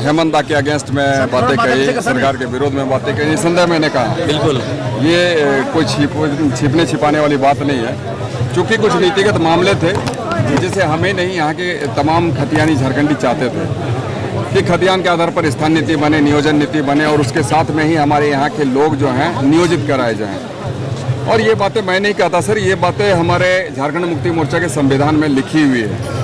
हेमंत दा के अगेंस्ट में बातें कही, सरकार के विरोध में बातें कही, निसंदेह मैंने कहा बिल्कुल ये कोई छिपने छिपाने वाली बात नहीं है। चूँकि कुछ नीतिगत मामले थे जिसे हमें नहीं, यहाँ के तमाम खतियानी झारखंडी चाहते थे कि खतियान के आधार पर स्थान नीति बने, नियोजन नीति बने और उसके साथ में ही हमारे यहाँ के लोग जो हैं नियोजित कराए जाएँ। और ये बातें मैं नहीं कहता सर, ये बातें हमारे झारखंड मुक्ति मोर्चा के संविधान में लिखी हुई है।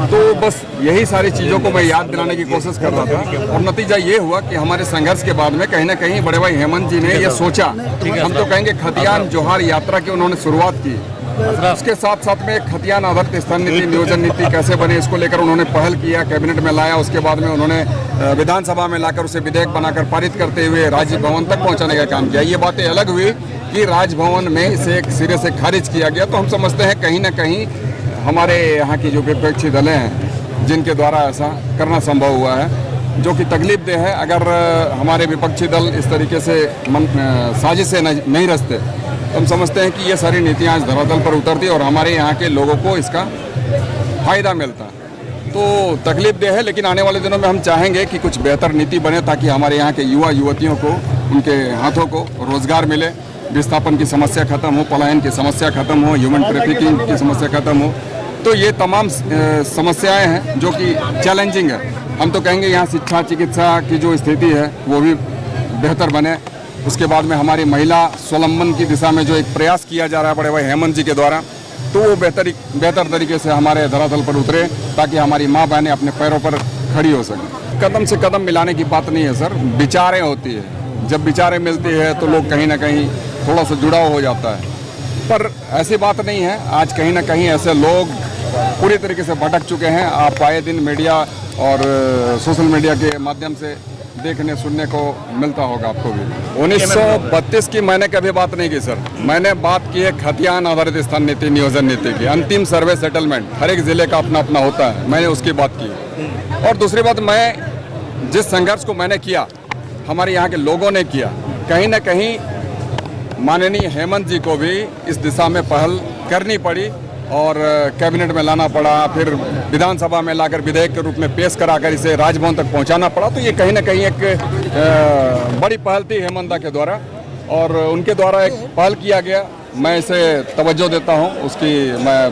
तो बस यही सारी चीज़ों को मैं याद दिलाने की कोशिश कर रहा था और नतीजा ये हुआ कि हमारे संघर्ष के बाद में कहीं ना कहीं बड़े भाई हेमंत जी ने ये सोचा, हम तो कहेंगे खतियान जोहार यात्रा की उन्होंने शुरुआत की। उसके साथ साथ में एक खतियान आधारित स्थान नीति, नियोजन नीति कैसे बने इसको लेकर उन्होंने पहल किया, कैबिनेट में लाया। उसके बाद में उन्होंने विधानसभा में लाकर उसे विधेयक बनाकर पारित करते हुए राजभवन तक पहुँचाने का काम किया। ये बातें अलग हुई कि राजभवन में इसे एक सिरे से खारिज किया गया। तो हम समझते हैं कहीं ना कहीं हमारे यहाँ की जो विपक्षी दलें हैं जिनके द्वारा ऐसा करना संभव हुआ है, जो कि तकलीफ दे है। अगर हमारे विपक्षी दल इस तरीके से साजिश से नहीं रचते तो हम समझते हैं कि ये सारी नीतियाँ आज धरातल पर उतरती और हमारे यहाँ के लोगों को इसका फ़ायदा मिलता। तो तकलीफ दे है, लेकिन आने वाले दिनों में हम चाहेंगे कि कुछ बेहतर नीति बने ताकि हमारे यहाँ के युवा युवतियों को, उनके हाथों को रोज़गार मिले, विस्थापन की समस्या खत्म हो, पलायन की समस्या खत्म हो, ह्यूमन ट्रैफिकिंग की समस्या खत्म हो। तो ये तमाम समस्याएं हैं जो कि चैलेंजिंग है। हम तो कहेंगे यहाँ शिक्षा चिकित्सा की जो स्थिति है वो भी बेहतर बने। उसके बाद में हमारी महिला स्वावलंबन की दिशा में जो एक प्रयास किया जा रहा है बड़े भाई हेमंत जी के द्वारा, तो वो बेहतर तरीके से हमारे धरातल पर उतरे ताकि हमारी माँ बहनें अपने पैरों पर खड़ी हो सकें। कदम से कदम मिलाने की बात नहीं है सर, विचारें होती है। जब विचारें मिलती है तो लोग कहीं ना कहीं थोड़ा सा जुड़ाव हो जाता है, पर ऐसी बात नहीं है। आज कहीं ना कहीं ऐसे लोग पूरी तरीके से भटक चुके हैं। आप आए दिन मीडिया और सोशल मीडिया के माध्यम से देखने सुनने को मिलता होगा आपको भी। 1932 की मैंने कभी बात नहीं की सर, मैंने बात की है खतियान आधारित स्थान नीति, नियोजन नीति की। अंतिम सर्वे सेटलमेंट हर एक जिले का अपना अपना होता है, मैंने उसकी बात की। और दूसरी बात, मैं जिस संघर्ष को मैंने किया, हमारे यहाँ के लोगों ने किया, कहीं ना कहीं माननीय हेमंत जी को भी इस दिशा में पहल करनी पड़ी और कैबिनेट में लाना पड़ा, फिर विधानसभा में लाकर विधेयक के रूप में पेश कराकर इसे राजभवन तक पहुंचाना पड़ा। तो ये कहीं ना कहीं एक बड़ी पहल थी हेमंत दा के द्वारा और उनके द्वारा एक पहल किया गया। मैं इसे तवज्जो देता हूं, उसकी मैं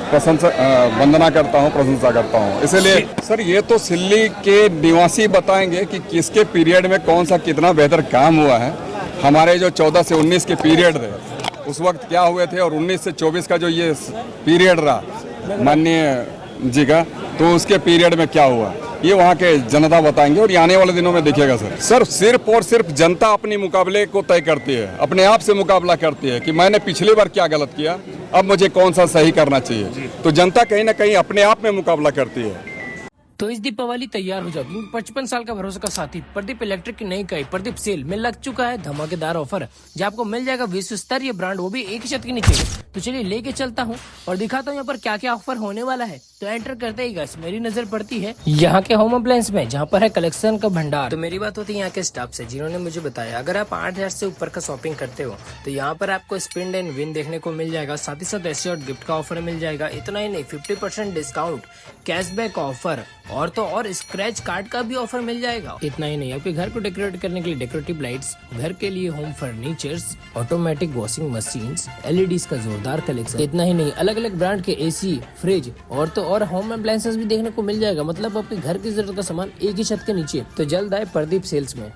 वंदना करता हूं, प्रशंसा करता हूं। इसलिए सर ये तो सिल्ली के निवासी बताएंगे कि किसके पीरियड में कौन सा कितना बेहतर काम हुआ है। हमारे जो 14 से 19 के पीरियड थे उस वक्त क्या हुए थे और 19 से 24 का जो ये पीरियड रहा माननीय जी का, तो उसके पीरियड में क्या हुआ ये वहाँ के जनता बताएंगे और ये आने वाले दिनों में देखिएगा सर सिर्फ और सिर्फ जनता अपनी मुकाबले को तय करती है, अपने आप से मुकाबला करती है कि मैंने पिछली बार क्या गलत किया, अब मुझे कौन सा सही करना चाहिए। तो जनता कहीं ना कहीं अपने आप में मुकाबला करती है। तो इस दीपावली तैयार हो जाओ, 55 साल का भरोसा का साथी प्रदीप इलेक्ट्रिक की नई इकाई प्रदीप सेल में लग चुका है धमाकेदार ऑफर, जहाँ आपको मिल जाएगा विश्व स्तरीय ब्रांड, वो भी एक ही छत के नीचे। तो चलिए लेके चलता हूँ और दिखाता हूँ यहाँ पर क्या क्या ऑफर होने वाला है। तो एंटर करते ही गाइस मेरी नजर पड़ती है यहाँ के होम अप्लायंस में, जहाँ पर है कलेक्शन का भंडार। तो मेरी बात होती है यहाँ के स्टाफ से, जिन्होंने मुझे बताया अगर आप 8,000 से ऊपर का शॉपिंग करते हो तो यहाँ पर आपको स्पेंड एंड विन देखने को मिल जाएगा। साथ ही साथ ऐसे और गिफ्ट का ऑफर मिल जाएगा। इतना ही नहीं, 50% डिस्काउंट, कैशबैक ऑफर और तो और स्क्रैच कार्ड का भी ऑफर मिल जाएगा। इतना ही नहीं, आपके घर को डेकोरेट करने के लिए डेकोरेटिव लाइट्स, घर के लिए home furnitures, automatic washing machines, LEDs का जोरदार कलेक्शन। इतना ही नहीं, अलग अलग ब्रांड के एसी, फ्रिज और तो और होम अप्लायंसेस भी देखने को मिल जाएगा। मतलब आपके घर की जरूरत का सामान एक ही छत के नीचे। तो जल्द आए प्रदीप सेल्स में।